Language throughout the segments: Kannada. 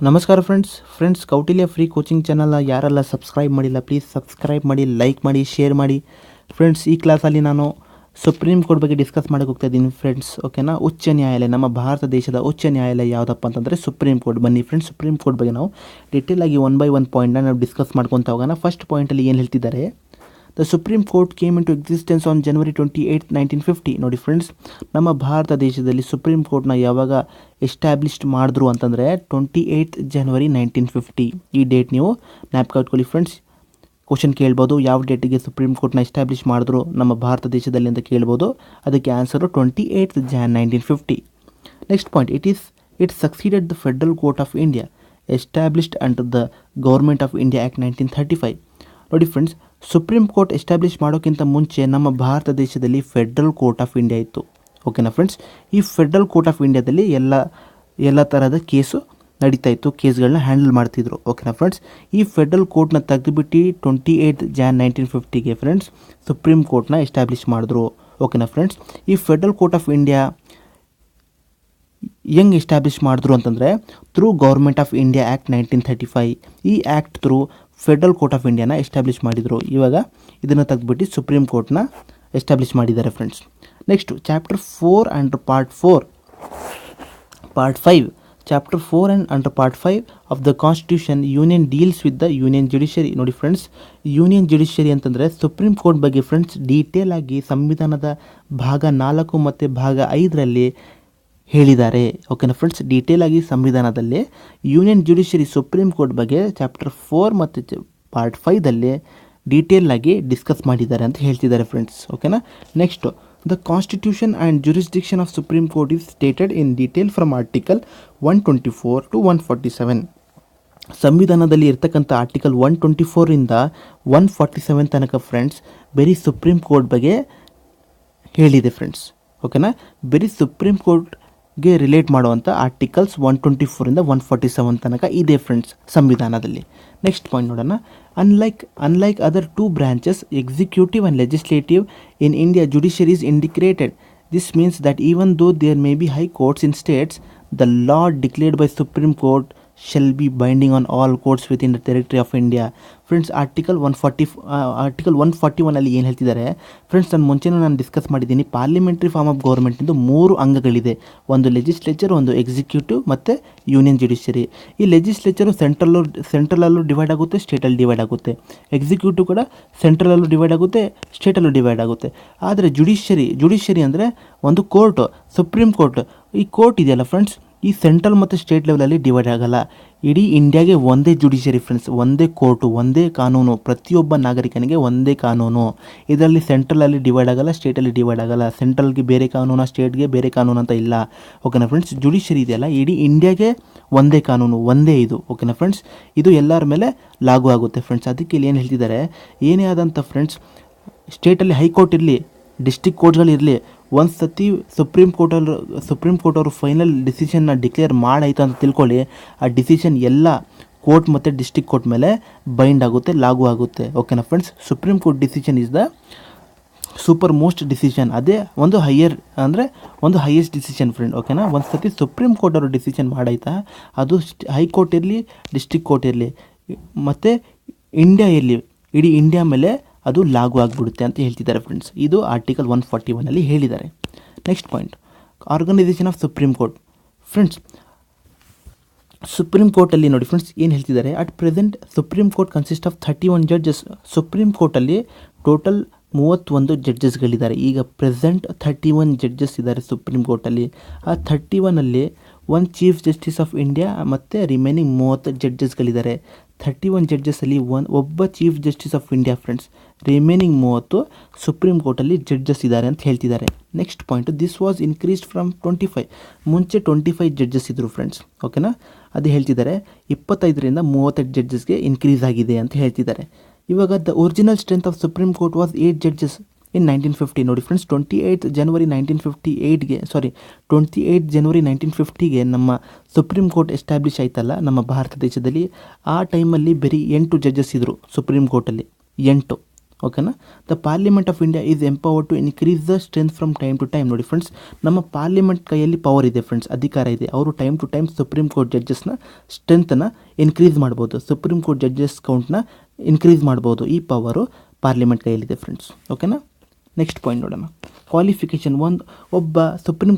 ನಮಸ್ಕಾರ ಫ್ರೆಂಡ್ಸ್ ಕೌಟಿಲ್ಯ ಫ್ರೀ ಕೋಚಿಂಗ್ ಚಾನಲ್ನ ಯಾರೆಲ್ಲ ಸಬ್ಸ್ಕ್ರೈಬ್ ಮಾಡಿಲ್ಲ ಪ್ಲೀಸ್ ಸಬ್ಸ್ಕ್ರೈಬ್ ಮಾಡಿ, ಲೈಕ್ ಮಾಡಿ, ಶೇರ್ ಮಾಡಿ. ಫ್ರೆಂಡ್ಸ್, ಈ ಕ್ಲಾಸಲ್ಲಿ ನಾನು ಸುಪ್ರೀಂ ಕೋರ್ಟ್ ಬಗ್ಗೆ ಡಿಸ್ಕಸ್ ಮಾಡೋಕೆ ಹೋಗ್ತಾ ಇದ್ದೀನಿ ಫ್ರೆಂಡ್ಸ್. ಓಕೆನಾ? ಉಚ್ಚ ನ್ಯಾಯಾಲಯ, ನಮ್ಮ ಭಾರತ ದೇಶದ ಉಚ್ಚ ನ್ಯಾಯಾಲಯ ಯಾವುದಪ್ಪ ಅಂತಂದರೆ ಸುಪ್ರೀಂ ಕೋರ್ಟ್. ಬನ್ನಿ ಫ್ರೆಂಡ್ಸ್, ಸುಪ್ರೀಂ ಕೋರ್ಟ್ ಬಗ್ಗೆ ನಾವು ಡಿಟೇಲ್ ಆಗಿ 1 by 1 ಪಾಯಿಂಟ್ನ ನಾವು ಡಿಸ್ಕಸ್ ಮಾಡ್ಕೊತಾ ಹೋಗೋಣ. ಫಸ್ಟ್ ಪಾಯಿಂಟಲ್ಲಿ ಏನು ಹೇಳ್ತಿದ್ದಾರೆ, the supreme Court came into existence on January 28, 1950. ನೋಡಿ ಫ್ರೆಂಡ್ಸ್, ನಮ್ಮ ಭಾರತ ದೇಶದಲ್ಲಿ ಸುಪ್ರೀಂ ಕೋರ್ಟ್ನ ಯಾವಾಗ ಎಸ್ಟಾಬ್ಲಿಷ್ಡ್ ಮಾಡಿದ್ರು ಅಂತಂದರೆ 28 January 1950. ಈ ಡೇಟ್ ನೀವು ಜ್ಞಾಪಕ ಇಟ್ಕೊಳ್ಳಿ ಫ್ರೆಂಡ್ಸ್. ಕ್ವಶನ್ ಕೇಳ್ಬೋದು, ಯಾವ ಡೇಟಿಗೆ ಸುಪ್ರೀಂ ಕೋರ್ಟ್ನ ಎಸ್ಟಾಬ್ಲಿಷ್ ಮಾಡಿದ್ರು ನಮ್ಮ ಭಾರತ ದೇಶದಲ್ಲಿ ಅಂತ ಕೇಳ್ಬೋದು. ಅದಕ್ಕೆ answer 28 Jan 1950. Next point, it succeeded the federal court of India established under the government of India act 1935. ನೋಡಿ ಫ್ರೆಂಡ್ಸ್, ಸುಪ್ರೀಂ ಕೋರ್ಟ್ ಎಸ್ಟಾಬ್ಲಿಷ್ ಮಾಡೋಕ್ಕಿಂತ ಮುಂಚೆ ನಮ್ಮ ಭಾರತ ದೇಶದಲ್ಲಿ ಫೆಡ್ರಲ್ ಕೋರ್ಟ್ ಆಫ್ ಇಂಡಿಯಾ ಇತ್ತು. ಓಕೆನಾ ಫ್ರೆಂಡ್ಸ್? ಈ ಫೆಡ್ರಲ್ ಕೋರ್ಟ್ ಆಫ್ ಇಂಡಿಯಾದಲ್ಲಿ ಎಲ್ಲ ಥರದ ಕೇಸು ನಡೀತಾ ಇತ್ತು, ಕೇಸ್ಗಳನ್ನ ಹ್ಯಾಂಡಲ್ ಮಾಡ್ತಿದ್ರು. ಓಕೆನಾ ಫ್ರೆಂಡ್ಸ್? ಈ ಫೆಡ್ರಲ್ ಕೋರ್ಟ್ನ ತೆಗೆದುಬಿಟ್ಟು 28 Jan 1950ಗೆ ಫ್ರೆಂಡ್ಸ್ ಸುಪ್ರೀಂ ಕೋರ್ಟ್ನ ಎಸ್ಟಾಬ್ಲಿಷ್ ಮಾಡಿದ್ರು. ಓಕೆನಾ ಫ್ರೆಂಡ್ಸ್? ಈ ಫೆಡ್ರಲ್ ಕೋರ್ಟ್ ಆಫ್ ಇಂಡಿಯಾ ಹೆಂಗೆ ಎಸ್ಟಾಬ್ಲಿಷ್ ಮಾಡಿದ್ರು ಅಂತಂದರೆ through government of India act 1935. ಈ act through federal court of ಇಂಡಿಯಾನ ಎಸ್ಟಾಬ್ಲಿಷ್ ಮಾಡಿದರು. ಇವಾಗ ಇದನ್ನು ತೆಗೆದುಬಿಟ್ಟು ಸುಪ್ರೀಂ ಕೋರ್ಟ್ನ ಎಸ್ಟಾಬ್ಲಿಷ್ ಮಾಡಿದ್ದಾರೆ friends. Next chapter 4 under part 5. Chapter 4 and under part 5 of the constitution union deals with the union judiciary. ನೋಡಿ ಫ್ರೆಂಡ್ಸ್, ಯೂನಿಯನ್ ಜುಡಿಷರಿ ಅಂತಂದರೆ ಸುಪ್ರೀಂ ಕೋರ್ಟ್ ಬಗ್ಗೆ ಫ್ರೆಂಡ್ಸ್ ಡೀಟೇಲ್ ಆಗಿ ಸಂವಿಧಾನದ ಭಾಗ 4 ಮತ್ತು ಭಾಗ 5ರಲ್ಲಿ ಹೇಳಿದ್ದಾರೆ. ಓಕೆನಾ ಫ್ರೆಂಡ್ಸ್? ಡೀಟೇಲ್ ಆಗಿ ಸಂವಿಧಾನದಲ್ಲಿ ಯೂನಿಯನ್ ಜುಡಿಷರಿ ಸುಪ್ರೀಂ ಕೋರ್ಟ್ ಬಗ್ಗೆ ಚಾಪ್ಟರ್ 4 ಮತ್ತು ಪಾರ್ಟ್ 5ದಲ್ಲಿ ಡೀಟೇಲ್ ಆಗಿ ಡಿಸ್ಕಸ್ ಮಾಡಿದ್ದಾರೆ ಅಂತ ಹೇಳ್ತಿದ್ದಾರೆ ಫ್ರೆಂಡ್ಸ್. ಓಕೆನಾ? Next, the constitution and jurisdiction of supreme court is stated in detail from article 124 to 147. ಸಂವಿಧಾನದಲ್ಲಿ ಇರ್ತಕ್ಕಂಥ ಆರ್ಟಿಕಲ್ 124 147 ತನಕ ಫ್ರೆಂಡ್ಸ್ ಬರೀ ಸುಪ್ರೀಂ ಕೋರ್ಟ್ ಬಗ್ಗೆ ಹೇಳಿದೆ ಫ್ರೆಂಡ್ಸ್. ಓಕೆನಾ? ಬರೀ ಸುಪ್ರೀಂ ಕೋರ್ಟ್ಗೆ ರಿಲೇಟ್ ಮಾಡುವಂಥ ಆರ್ಟಿಕಲ್ಸ್ 124 147 ತನಕ ಇದೆ ಫ್ರೆಂಡ್ಸ್ ಸಂವಿಧಾನದಲ್ಲಿ. ನೆಕ್ಸ್ಟ್ ಪಾಯಿಂಟ್ ನೋಡೋಣ. Unlike other 2 branches, executive and legislative, in India judiciary is integrated. This means that even though there may be high courts in states, the law declared by Supreme Court shall be binding on all courts within the territory of India. Friends, article 141 ಅಲ್ಲಿ ಏನು ಹೇಳ್ತಿದ್ದಾರೆ ಫ್ರೆಂಡ್ಸ್, ನಾನು ಡಿಸ್ಕಸ್ ಮಾಡಿದ್ದೀನಿ. ಪಾರ್ಲಿಮೆಂಟ್ರಿ ಫಾರ್ಮ್ ಆಫ್ ಗೌರ್ಮೆಂಟಿಂದು 3 ಅಂಗಗಳಿದೆ. ಒಂದು ಲೆಜಿಸ್ಲೇಚರ್, ಒಂದು ಎಕ್ಸಿಕ್ಯೂಟಿವ್ ಮತ್ತು ಯೂನಿಯನ್ ಜುಡಿಷರಿ. ಈ ಲೆಜಿಸ್ಲೇಚರು ಸೆಂಟ್ರಲಲ್ಲೂ ಡಿವೈಡ್ ಆಗುತ್ತೆ, ಸ್ಟೇಟಲ್ಲಿ ಡಿವೈಡ್ ಆಗುತ್ತೆ. ಎಕ್ಸಿಕ್ಯೂಟಿವ್ ಕೂಡ ಸೆಂಟ್ರಲಲ್ಲೂ ಡಿವೈಡ್ ಆಗುತ್ತೆ, ಸ್ಟೇಟಲ್ಲೂ ಡಿವೈಡ್ ಆಗುತ್ತೆ. ಆದರೆ ಜುಡಿಷರಿ ಅಂದರೆ ಒಂದು ಕೋರ್ಟು, ಸುಪ್ರೀಂ ಕೋರ್ಟ್. ಈ ಕೋರ್ಟ್ ಇದೆಯಲ್ಲ ಫ್ರೆಂಡ್ಸ್, ಈ ಸೆಂಟ್ರಲ್ ಮತ್ತು ಸ್ಟೇಟ್ ಲೆವೆಲಲ್ಲಿ ಡಿವೈಡ್ ಆಗಲ್ಲ. ಇಡೀ ಇಂಡಿಯಾಗೆ ಒಂದೇ ಜುಡಿಷರಿ ಫ್ರೆಂಡ್ಸ್, ಒಂದೇ ಕೋರ್ಟು, ಒಂದೇ ಕಾನೂನು, ಪ್ರತಿಯೊಬ್ಬ ನಾಗರಿಕನಿಗೆ ಒಂದೇ ಕಾನೂನು. ಇದರಲ್ಲಿ ಸೆಂಟ್ರಲಲ್ಲಿ ಡಿವೈಡ್ ಆಗಲ್ಲ, ಸ್ಟೇಟಲ್ಲಿ ಡಿವೈಡ್ ಆಗಲ್ಲ. ಸೆಂಟ್ರಲ್ಗೆ ಬೇರೆ ಕಾನೂನು, ಸ್ಟೇಟ್ಗೆ ಬೇರೆ ಕಾನೂನು ಅಂತ ಇಲ್ಲ. ಓಕೆನಾ ಫ್ರೆಂಡ್ಸ್? ಜುಡಿಷರಿ ಇದೆಯಲ್ಲ, ಇಡೀ ಇಂಡಿಯಾಗೆ ಒಂದೇ ಕಾನೂನು, ಒಂದೇ ಇದು. ಓಕೆನಾ ಫ್ರೆಂಡ್ಸ್? ಇದು ಎಲ್ಲರ ಮೇಲೆ ಲಾಗು ಆಗುತ್ತೆ ಫ್ರೆಂಡ್ಸ್. ಅದಕ್ಕೆ ಇಲ್ಲಿ ಏನು ಹೇಳ್ತಿದ್ದಾರೆ, ಏನೇ ಆದಂಥ ಫ್ರೆಂಡ್ಸ್ ಸ್ಟೇಟಲ್ಲಿ ಹೈಕೋರ್ಟ್ ಇರಲಿ, ಡಿಸ್ಟ್ರಿಕ್ಟ್ ಕೋರ್ಟ್ಗಳಿರಲಿ, ಒಂದು ಸತಿ ಸುಪ್ರೀಂ ಕೋರ್ಟ್ ಅವರು ಫೈನಲ್ ಡಿಸಿಷನ್ನ ಡಿಕ್ಲೇರ್ ಮಾಡಾಯಿತು ಅಂತ ತಿಳ್ಕೊಳ್ಳಿ, ಆ ಡಿಸಿಷನ್ ಎಲ್ಲ ಕೋರ್ಟ್ ಮತ್ತು ಡಿಸ್ಟ್ರಿಕ್ಟ್ ಕೋರ್ಟ್ ಮೇಲೆ ಬೈಂಡ್ ಆಗುತ್ತೆ, ಲಾಗು ಆಗುತ್ತೆ. ಓಕೆನಾ friends? Supreme court decision is the super most decision. ಅದೇ ಒಂದು ಹೈಯೆಸ್ಟ್ ಡಿಸಿಷನ್ ಫ್ರೆಂಡ್. ಓಕೆನಾ? ಒಂದು ಸತಿ ಸುಪ್ರೀಂ ಕೋರ್ಟ್ ಅವರು ಡಿಸಿಷನ್ ಮಾಡಾಯ್ತಾ, ಅದು ಹೈಕೋರ್ಟ್ ಇರಲಿ, ಡಿಸ್ಟ್ರಿಕ್ಟ್ ಕೋರ್ಟ್ ಇರಲಿ, ಮತ್ತು ಇಂಡಿಯಾ ಇರಲಿ, ಇಡೀ ಇಂಡಿಯಾ ಮೇಲೆ ಅದು ಲಾಗು ಆಗಿಬಿಡುತ್ತೆ ಅಂತ ಹೇಳ್ತಿದ್ದಾರೆ ಫ್ರೆಂಡ್ಸ್. ಇದು ಆರ್ಟಿಕಲ್ 141 ಹೇಳಿದ್ದಾರೆ. Next point, organisation of supreme Court. Friends, Supreme ಕೋರ್ಟಲ್ಲಿ ನೋಡಿ ಫ್ರೆಂಡ್ಸ್ ಏನು ಹೇಳ್ತಿದ್ದಾರೆ, at present Supreme Court consist of 31 judges. Supreme ಕೋರ್ಟಲ್ಲಿ ಟೋಟಲ್ 31 ಜಡ್ಜಸ್ಗಳಿದ್ದಾರೆ. ಈಗ ಪ್ರೆಸೆಂಟ್ 31 ಜಡ್ಜಸ್ ಇದ್ದಾರೆ ಸುಪ್ರೀಂ ಕೋರ್ಟಲ್ಲಿ. ಆ 31ಅಲ್ಲಿ 1 ಚೀಫ್ ಜಸ್ಟಿಸ್ ಆಫ್ ಇಂಡಿಯಾ ಮತ್ತು ರಿಮೈನಿಂಗ್ 30 ಜಡ್ಜಸ್ಗಳಿದ್ದಾರೆ. 31 ಜಡ್ಜಸ್ಸಲ್ಲಿ ಒಬ್ಬ chief justice of India friends. Remaining 30 Supreme ಕೋರ್ಟಲ್ಲಿ ಜಡ್ಜಸ್ ಇದ್ದಾರೆ ಅಂತ ಹೇಳ್ತಿದ್ದಾರೆ. Next point, this was increased from 25. ಮುಂಚೆ 25 ಜಡ್ಜಸ್ ಇದ್ದರು ಫ್ರೆಂಡ್ಸ್. ಓಕೆನಾ? ಅದು ಹೇಳ್ತಿದ್ದಾರೆ 25ರಿಂದ 30 ಜಡ್ಜಸ್ಗೆ ಇನ್ಕ್ರೀಸ್ ಆಗಿದೆ ಅಂತ ಹೇಳ್ತಿದ್ದಾರೆ. ಇವಾಗ the original strength of supreme court was 8 judges in 1950. ನೋಡಿ ಫ್ರೆಂಡ್ಸ್, 28 January 1950ಗೆ ನಮ್ಮ ಸುಪ್ರೀಂ ಕೋರ್ಟ್ ಎಸ್ಟಾಬ್ಲಿಷ್ ಆಯ್ತಲ್ಲ ನಮ್ಮ ಭಾರತ ದೇಶದಲ್ಲಿ. ಆ ಟೈಮಲ್ಲಿ ಬರೀ 8 ಜಡ್ಜಸ್ ಇದ್ದರು ಸುಪ್ರೀಂ ಕೋರ್ಟಲ್ಲಿ, 8. ಓಕೆನಾ. The parliament of India is empowered to increase the strength from time to time. ನೋಡಿ ಫ್ರೆಂಡ್ಸ್, ನಮ್ಮ ಪಾರ್ಲಿಮೆಂಟ್ ಕೈಯಲ್ಲಿ ಪವರ್ ಇದೆ ಫ್ರೆಂಡ್ಸ್, ಅಧಿಕಾರ ಇದೆ. ಅವರು time to time supreme court ಜಡ್ಜಸ್ನ ಸ್ಟ್ರೆಂತನ್ನು ಇನ್ಕ್ರೀಸ್ ಮಾಡ್ಬೋದು, ಸುಪ್ರೀಂ ಕೋರ್ಟ್ ಜಡ್ಜಸ್ ಕೌಂಟ್ನ ಇನ್ಕ್ರೀಸ್ ಮಾಡ್ಬೋದು. ಈ ಪವರು ಪಾರ್ಲಿಮೆಂಟ್ ಕೈಯಲ್ಲಿದೆ ಫ್ರೆಂಡ್ಸ್. ಓಕೆನಾ. ನೆಕ್ಸ್ಟ್ ಪಾಯಿಂಟ್ ನೋಡೋಣ. ಕ್ವಾಲಿಫಿಕೇಷನ್. ಒಬ್ಬ ಸುಪ್ರೀಂ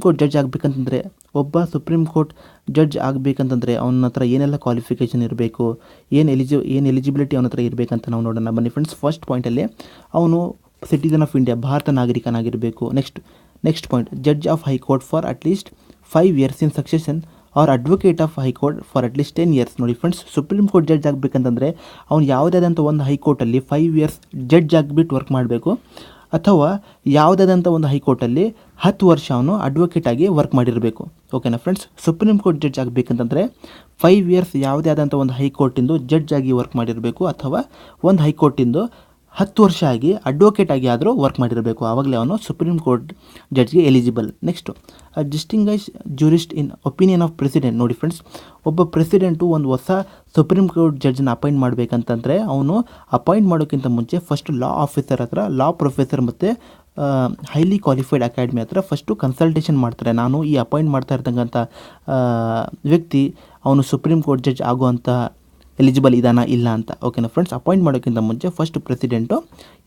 ಕೋರ್ಟ್ ಜಡ್ಜ್ ಆಗಬೇಕಂತಂದರೆ ಅವನ ಹತ್ರ ಏನೆಲ್ಲ ಕ್ವಾಲಿಫಿಕೇಷನ್ ಇರಬೇಕು, ಏನು ಎಲಿಜಿಬಿಲಿಟಿ ಅವನ ಹತ್ರ ಇರಬೇಕಂತ ನಾವು ನೋಡೋಣ ಬನ್ನಿ ಫ್ರೆಂಡ್ಸ್. ಫಸ್ಟ್ ಪಾಯಿಂಟಲ್ಲಿ ಅವನು ಸಿಟಿಸನ್ ಆಫ್ ಇಂಡಿಯಾ, ಭಾರತ ನಾಗರಿಕನಾಗಿರಬೇಕು. Next point, judge of high court for at least 5 years in succession or advocate of high court for at least 10 years. ನೋಡಿ ಫ್ರೆಂಡ್ಸ್, ಸುಪ್ರೀಂ ಕೋರ್ಟ್ ಜಡ್ಜ್ ಆಗಬೇಕಂತಂದರೆ ಅವ್ನು ಯಾವುದಾದಂಥ ಒಂದು ಹೈಕೋರ್ಟಲ್ಲಿ 5 years ಜಡ್ಜ್ ಆಗಿಬಿಟ್ಟು ವರ್ಕ್ ಮಾಡಬೇಕು, ಅಥವಾ ಯಾವುದಾದಂಥ ಒಂದು ಹೈಕೋರ್ಟಲ್ಲಿ 10 ವರ್ಷ ಅವನು ಅಡ್ವೊಕೇಟ್ ಆಗಿ ವರ್ಕ್ ಮಾಡಿರಬೇಕು. ಓಕೆನಾ ಫ್ರೆಂಡ್ಸ್. ಸುಪ್ರೀಂ ಕೋರ್ಟ್ ಜಡ್ಜ್ ಆಗಬೇಕಂತಂದರೆ 5 years ಯಾವುದೇ ಆದಂಥ ಒಂದು ಹೈಕೋರ್ಟಿಂದು ಜಡ್ಜ್ ಆಗಿ ವರ್ಕ್ ಮಾಡಿರಬೇಕು, ಅಥವಾ ಒಂದು ಹೈಕೋರ್ಟಿಂದು 10 ವರ್ಷ ಆಗಿ ಅಡ್ವೊಕೇಟ್ ಆಗಿ ಆದರೂ ವರ್ಕ್ ಮಾಡಿರಬೇಕು. ಆವಾಗಲೇ ಅವನು ಸುಪ್ರೀಂ ಕೋರ್ಟ್ ಜಡ್ಜ್ಗೆ eligible. Next, distinguish jurist in opinion of president. ನೋಡಿ ಫ್ರೆಂಡ್ಸ್, ಒಬ್ಬ ಪ್ರೆಸಿಡೆಂಟು ಒಂದು ಹೊಸ ಸುಪ್ರೀಂ ಕೋರ್ಟ್ ಜಡ್ಜನ್ನ ಅಪಾಯಿಂಟ್ ಮಾಡಬೇಕಂತಂದರೆ ಅವನು ಅಪಾಯಿಂಟ್ ಮಾಡೋಕ್ಕಿಂತ ಮುಂಚೆ ಫಸ್ಟ್ ಲಾ ಆಫೀಸರ್ ಹತ್ರ, ಲಾ ಪ್ರೊಫೆಸರ್ ಮತ್ತು ಹೈಲಿ ಕ್ವಾಲಿಫೈಡ್ ಅಕಾಡೆಮಿ ಹತ್ರ ಫಸ್ಟು ಕನ್ಸಲ್ಟೇಷನ್ ಮಾಡ್ತಾರೆ. ನಾನು ಈ ಅಪಾಯಿಂಟ್ ಮಾಡ್ತಾ ಇರ್ತಕ್ಕಂಥ ವ್ಯಕ್ತಿ ಅವನು ಸುಪ್ರೀಂ ಕೋರ್ಟ್ ಜಡ್ಜ್ ಆಗುವಂಥ ಎಲಿಜಿಬಲ್ ಇದಾನ ಇಲ್ಲ ಅಂತ. ಓಕೆನಾ ಫ್ರೆಂಡ್ಸ್. ಅಪಾಯಿಂಟ್ ಮಾಡೋಕ್ಕಿಂತ ಮುಂಚೆ ಫಸ್ಟ್ ಪ್ರೆಸಿಡೆಂಟು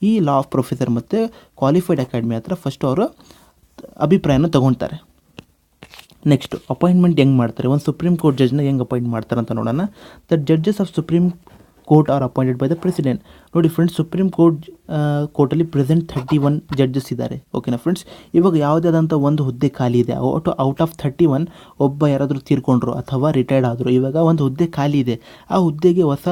ಈ ಲಾ ಆಫ್ ಪ್ರೊಫೆಸರ್ ಮತ್ತು ಕ್ವಾಲಿಫೈಡ್ ಅಕಾಡೆಮಿ ಹತ್ರ ಫಸ್ಟ್ ಅವರು ಅಭಿಪ್ರಾಯನ ತೊಗೊಳ್ತಾರೆ. ನೆಕ್ಸ್ಟ್, ಅಪಾಯಿಂಟ್ಮೆಂಟ್ ಹೆಂಗೆ ಮಾಡ್ತಾರೆ, ಒಂದು ಸುಪ್ರೀಂ ಕೋರ್ಟ್ ಜಡ್ಜ್ನ ಹೆಂಗೆ ಅಪಾಯಿಂಟ್ ಮಾಡ್ತಾರೆ ಅಂತ ನೋಡೋಣ. The judges of supreme court are appointed by the president. ನೋಡಿ ಫ್ರೆಂಡ್ಸ್, ಸುಪ್ರೀಂ ಕೋರ್ಟಲ್ಲಿ ಪ್ರೆಸೆಂಟ್ 31 ಜಡ್ಜಸ್ ಇದ್ದಾರೆ. ಓಕೆನಾ ಫ್ರೆಂಡ್ಸ್. ಇವಾಗ ಯಾವುದಾದಂಥ ಒಂದು ಹುದ್ದೆ ಖಾಲಿ ಇದೆ, ಔಟ್ ಆಫ್ 31 ಒಬ್ಬ ಯಾರಾದರೂ ತೀರ್ಕೊಂಡ್ರು ಅಥವಾ ರಿಟೈರ್ಡ್ ಆದರು, ಇವಾಗ ಒಂದು ಹುದ್ದೆ ಖಾಲಿ ಇದೆ, ಆ ಹುದ್ದೆಗೆ ಹೊಸ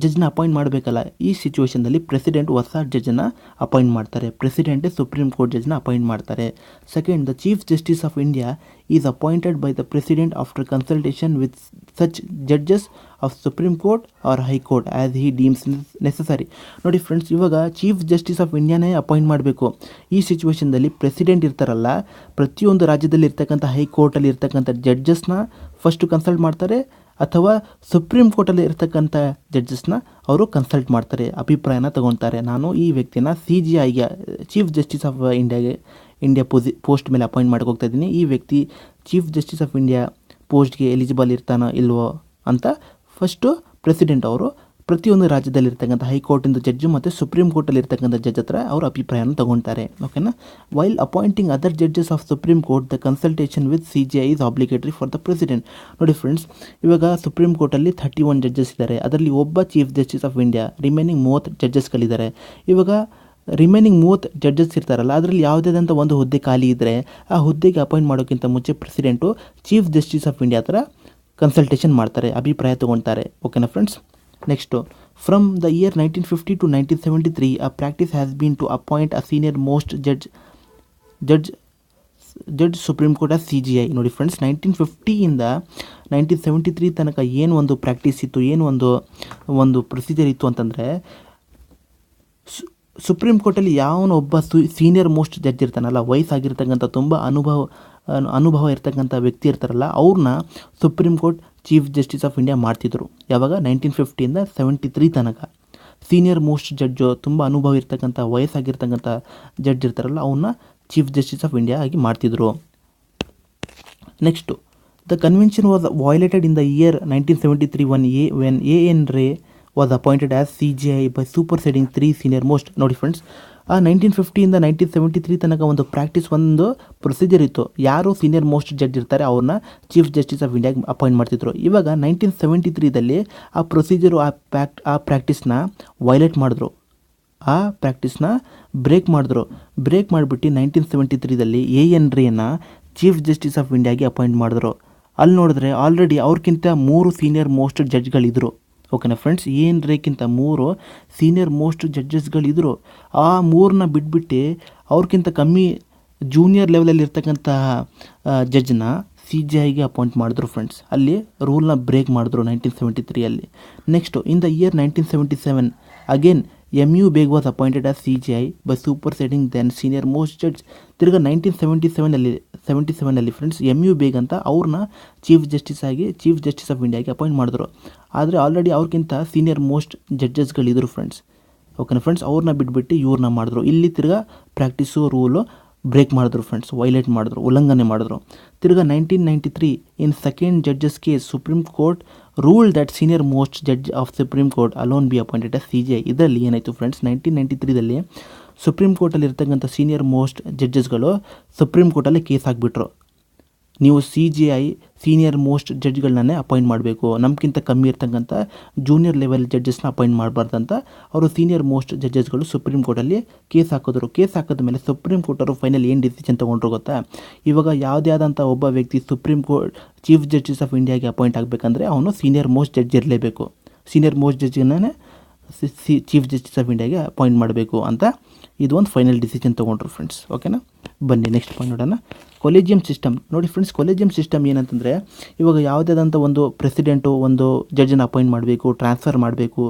ಜಡ್ಜ್ನ ಅಪಾಯಿಂಟ್ ಮಾಡಬೇಕಲ್ಲ. ಈ ಸಿಚುವೇಷನ್ನಲ್ಲಿ ಪ್ರೆಸಿಡೆಂಟ್ ಹೊಸ ಜಡ್ಜನ್ನು ಅಪಾಯಿಂಟ್ ಮಾಡ್ತಾರೆ. ಪ್ರೆಸಿಡೆಂಟೇ ಸುಪ್ರೀಂ ಕೋರ್ಟ್ ಜಡ್ಜ್ನ ಅಪಾಯಿಂಟ್ ಮಾಡ್ತಾರೆ. Second, the chief justice of India is appointed by the president after consultation with such judges of supreme court or high court as he deems necessary. ನೋಡಿ ಫ್ರೆಂಡ್ಸ್, ಇವಾಗ ಚೀಫ್ ಜಸ್ಟಿಸ್ ಆಫ್ ಇಂಡಿಯಾನೇ ಅಪಾಯಿಂಟ್ ಮಾಡಬೇಕು. ಈ ಸಿಚುವೇಷನ್ದಲ್ಲಿ ಪ್ರೆಸಿಡೆಂಟ್ ಇರ್ತಾರಲ್ಲ, ಪ್ರತಿಯೊಂದು ರಾಜ್ಯದಲ್ಲಿ ಇರ್ತಕ್ಕಂಥ ಹೈಕೋರ್ಟಲ್ಲಿ ಇರ್ತಕ್ಕಂಥ ಜಡ್ಜಸ್ನ ಫಸ್ಟು ಕನ್ಸಲ್ಟ್ ಮಾಡ್ತಾರೆ, ಅಥವಾ ಸುಪ್ರೀಂ ಕೋರ್ಟಲ್ಲಿ ಇರ್ತಕ್ಕಂಥ ಜಡ್ಜಸ್ನ ಅವರು ಕನ್ಸಲ್ಟ್ ಮಾಡ್ತಾರೆ, ಅಭಿಪ್ರಾಯನ ತಗೊತಾರೆ. ನಾನು ಈ ವ್ಯಕ್ತಿನ CJIಗೆ, chief justice of India post ಮೇಲೆ ಅಪಾಯಿಂಟ್ ಮಾಡೋಕೆ ಹೋಗ್ತಾ ಇದ್ದೀನಿ, ಈ ವ್ಯಕ್ತಿ ಚೀಫ್ ಜಸ್ಟಿಸ್ ಆಫ್ ಇಂಡಿಯಾ ಪೋಸ್ಟ್ಗೆ ಎಲಿಜಿಬಲ್ ಇರ್ತಾನೋ ಇಲ್ವೋ ಅಂತ ಫಸ್ಟು ಪ್ರೆಸಿಡೆಂಟ್ ಅವರು ಪ್ರತಿಯೊಂದು ರಾಜ್ಯದಲ್ಲಿರ್ತಕ್ಕಂಥ ಹೈಕೋರ್ಟಿಂದ ಜಡ್ಜು ಮತ್ತು ಸುಪ್ರೀಂ ಕೋರ್ಟಲ್ಲಿರ್ತಕ್ಕಂಥ ಜಡ್ಜ್ ಹತ್ರ ಅವರು ಅಭಿಪ್ರಾಯನ ತಗೊಳ್ತಾರೆ. ಓಕೆನಾ. While appointing other judges of supreme court the consultation with CJI is obligatory for the president. ನೋಡಿ ಫ್ರೆಂಡ್ಸ್, ಇವಾಗ ಸುಪ್ರೀಂ ಕೋರ್ಟಲ್ಲಿ 31 ಜಡ್ಜಸ್ ಇದ್ದಾರೆ, ಅದರಲ್ಲಿ ಒಬ್ಬ chief justice of India, remaining 30 ಜಡ್ಜಸ್ಗಳಿದ್ದಾರೆ. ಇವಾಗ ರಿಮೈನಿಂಗ್ 30 ಜಡ್ಜಸ್ ಇರ್ತಾರಲ್ಲ, ಅದರಲ್ಲಿ ಯಾವುದಾದಂಥ ಒಂದು ಹುದ್ದೆ ಖಾಲಿ ಇದ್ದರೆ ಆ ಹುದ್ದೆಗೆ ಅಪಾಯಿಂಟ್ ಮಾಡೋಕ್ಕಿಂತ ಮುಂಚೆ president chief justice of India ಹತ್ರ ಕನ್ಸಲ್ಟೇಷನ್ ಮಾಡ್ತಾರೆ, ಅಭಿಪ್ರಾಯ ತೊಗೊಳ್ತಾರೆ. ಓಕೆನಾ friends. Next, from the year 1950 to 1973 a practice has been to appoint a senior most judge supreme court of CJI. ನೋಡಿ ಫ್ರೆಂಡ್ಸ್, 1950ಇಂದ 1973 ತನಕ ಏನು ಒಂದು ಪ್ರಾಕ್ಟೀಸ್ ಇತ್ತು, ಏನು ಒಂದು ಪ್ರೊಸೀಜರ್ ಇತ್ತು ಅಂತಂದರೆ, ಸುಪ್ರೀಂ ಕೋರ್ಟಲ್ಲಿ ಯಾವನೋ ಒಬ್ಬ ಸೀನಿಯರ್ ಮೋಸ್ಟ್ ಜಡ್ಜ್ ಇರ್ತಾನಲ್ಲ, ವಯಸ್ಸಾಗಿರ್ತಕ್ಕಂಥ ತುಂಬ ಅನುಭವ ಇರ್ತಕ್ಕಂಥ ವ್ಯಕ್ತಿ ಇರ್ತಾರಲ್ಲ, ಅವ್ರನ್ನ supreme court chief justice of India ಮಾಡ್ತಿದ್ರು. ಯಾವಾಗ 1950ಇಂದ 73 ತನಕ ಸೀನಿಯರ್ ಮೋಸ್ಟ್ ಜಡ್ಜು, ತುಂಬ ಅನುಭವ ಇರ್ತಕ್ಕಂಥ ವಯಸ್ಸಾಗಿರ್ತಕ್ಕಂಥ ಜಡ್ಜ್ ಇರ್ತಾರಲ್ಲ, ಅವನ್ನ ಚೀಫ್ ಜಸ್ಟಿಸ್ ಆಫ್ ಇಂಡಿಯಾ ಆಗಿ ಮಾಡ್ತಿದ್ರು. Next, the convention was violated in the year 1973 when A.N. Ray was appointed as CJI by superseding 3 senior most. ನೋಡಿ ಫ್ರೆಂಡ್ಸ್, ಆ 1950ಇಂದ 1973 ತನಕ ಒಂದು ಪ್ರಾಕ್ಟೀಸ್, ಒಂದು ಪ್ರೊಸೀಜರ್ ಇತ್ತು. ಯಾರು ಸೀನಿಯರ್ ಮೋಸ್ಟ್ ಜಡ್ಜ್ ಇರ್ತಾರೆ ಅವ್ರನ್ನ ಚೀಫ್ ಜಸ್ಟಿಸ್ ಆಫ್ ಇಂಡಿಯಾಗೆ ಅಪಾಯಿಂಟ್ ಮಾಡ್ತಿದ್ರು. ಇವಾಗ 1973ದಲ್ಲಿ ಆ ಪ್ರೊಸೀಜರು, ಆ ಪ್ರಾಕ್ಟೀಸ್ನ ವೈಲೇಟ್ ಮಾಡಿದ್ರು, ಆ ಪ್ರಾಕ್ಟೀಸ್ನ ಬ್ರೇಕ್ ಮಾಡಿಬಿಟ್ಟು 1973ದಲ್ಲಿ A.N. Rayನ ಚೀಫ್ ಜಸ್ಟಿಸ್ ಆಫ್ ಇಂಡಿಯಾಗೆ ಅಪಾಯಿಂಟ್ ಮಾಡಿದ್ರು. ಅಲ್ಲಿ ನೋಡಿದ್ರೆ ಆಲ್ರೆಡಿ ಅವ್ರಿಗಿಂತ 3 ಸೀನಿಯರ್ ಮೋಸ್ಟ್ ಜಡ್ಜ್ಗಳಿದ್ರು. ಓಕೆನಾ ಫ್ರೆಂಡ್ಸ್, A.N. Rayಕ್ಕಿಂತ 3 ಸೀನಿಯರ್ ಮೋಸ್ಟ್ ಜಡ್ಜಸ್ಗಳಿದ್ರು. ಆ 3ನ ಬಿಟ್ಬಿಟ್ಟು ಅವ್ರಿಗಿಂತ ಕಮ್ಮಿ ಜೂನಿಯರ್ ಲೆವೆಲಲ್ಲಿ ಇರ್ತಕ್ಕಂಥ ಜಡ್ಜ್ನ CJIಗೆ ಅಪಾಯಿಂಟ್ ಮಾಡಿದ್ರು ಫ್ರೆಂಡ್ಸ್. ಅಲ್ಲಿ ರೂಲ್ನ ಬ್ರೇಕ್ ಮಾಡಿದ್ರು 1973ಅಲ್ಲಿ. Next, in the year 1977 again M.U. Beg was appointed as CJI by superseding then senior most judge. ತಿರ್ಗಾ 1977ನಲ್ಲಿ ಫ್ರೆಂಡ್ಸ್ M.U. Beg ಅಂತ ಅವ್ರನ್ನ ಚೀಫ್ ಜಸ್ಟಿಸ್ ಆಫ್ ಇಂಡಿಯಾಗೆ ಅಪಾಯಿಂಟ್ ಮಾಡಿದ್ರು. ಆದರೆ ಆಲ್ರೆಡಿ ಅವ್ರಿಗಿಂತ ಸೀನಿಯರ್ ಮೋಸ್ಟ್ ಜಡ್ಜಸ್ಗಳಿದ್ರು ಫ್ರೆಂಡ್ಸ್. ಓಕೆನಾ ಫ್ರೆಂಡ್ಸ್, ಅವ್ರನ್ನ ಬಿಟ್ಬಿಟ್ಟು ಇವ್ರನ್ನ ಮಾಡಿದ್ರು. ಇಲ್ಲಿ ತಿರ್ಗಾ ಪ್ರಾಕ್ಟೀಸು ರೂಲು ಬ್ರೇಕ್ ಮಾಡಿದ್ರು ಫ್ರೆಂಡ್ಸ್, ವೈಲೇಟ್ ಮಾಡಿದ್ರು, ಉಲ್ಲಂಘನೆ ಮಾಡಿದ್ರು. ತಿರ್ಗಾ 1993 in second judges case Supreme Court rule that senior most judge of supreme Court alone be appointed as CJI. ಇದರಲ್ಲಿ ಏನಾಯಿತು ಫ್ರೆಂಡ್ಸ್, 1993ದಲ್ಲಿ ಸುಪ್ರೀಂ ಕೋರ್ಟಲ್ಲಿ ಇರ್ತಕ್ಕಂಥ ಸೀನಿಯರ್ ಮೋಸ್ಟ್ ಜಡ್ಜಸ್ಗಳು ಸುಪ್ರೀಂ ಕೋರ್ಟಲ್ಲಿ ಕೇಸ್ ಹಾಕಿಬಿಟ್ರು. ನೀವು CJI ಸೀನಿಯರ್ ಮೋಸ್ಟ್ ಜಡ್ಜ್ಗಳನ್ನೇ ಅಪಾಯಿಂಟ್ ಮಾಡಬೇಕು, ನಮಗಿಂತ ಕಮ್ಮಿ ಇರ್ತಕ್ಕಂಥ ಜೂನಿಯರ್ ಲೆವೆಲ್ ಜಡ್ಜಸ್ನ ಅಪಾಯಿಂಟ್ ಮಾಡಬಾರ್ದಂತ ಅವರು ಸೀನಿಯರ್ ಮೋಸ್ಟ್ ಜಡ್ಜಸ್ಗಳು ಸುಪ್ರೀಂ ಕೋರ್ಟಲ್ಲಿ ಕೇಸ್ ಹಾಕಿದ್ರು. ಕೇಸ್ ಹಾಕಿದ ಮೇಲೆ ಸುಪ್ರೀಂ ಕೋರ್ಟವರು ಫೈನಲ್ ಏನು ಡಿಸಿಷನ್ ತೊಗೊಂಡ್ರು ಗೊತ್ತಾ? ಇವಾಗ ಯಾವುದೇ ಆದಂಥ ಒಬ್ಬ ವ್ಯಕ್ತಿ supreme court chief justice of ಇಂಡಿಯಾಗೆ ಅಪಾಯಿಂಟ್ ಆಗಬೇಕಂದ್ರೆ ಅವನು ಸೀನಿಯರ್ ಮೋಸ್ಟ್ ಜಡ್ಜ್ ಇರಲೇಬೇಕು. ಸೀನಿಯರ್ ಮೋಸ್ಟ್ ಜಡ್ಜ್ನೇ ಚೀಫ್ ಜಸ್ಟಿಸ್ ಆಫ್ ಇಂಡಿಯಾಗೆ ಅಪಾಯಿಂಟ್ ಮಾಡಬೇಕು ಅಂತ ಇದು ಒಂದು ಫೈನಲ್ ಡಿಸಿಷನ್ ತೊಗೊಂಡ್ರು ಫ್ರೆಂಡ್ಸ್. ಓಕೆನಾ, ಬನ್ನಿ ನೆಕ್ಸ್ಟ್ ಪಾಯಿಂಟ್ ನೋಡೋಣ. ಕೊಲೆಜಿಯಂ ಸಿಸ್ಟಮ್ ನೋಡಿ ಫ್ರೆಂಡ್ಸ್, ಕೊಲೆಜಿಯಂ ಸಿಸ್ಟಮ್ ಏನಂತಂದರೆ ಇವಾಗ ಯಾವುದಾದಂಥ ಒಂದು ಪ್ರೆಸಿಡೆಂಟು ಒಂದು ಜಡ್ಜನ್ನು ಅಪಾಯಿಂಟ್ ಮಾಡಬೇಕು, ಟ್ರಾನ್ಸ್ಫರ್ ಮಾಡಬೇಕು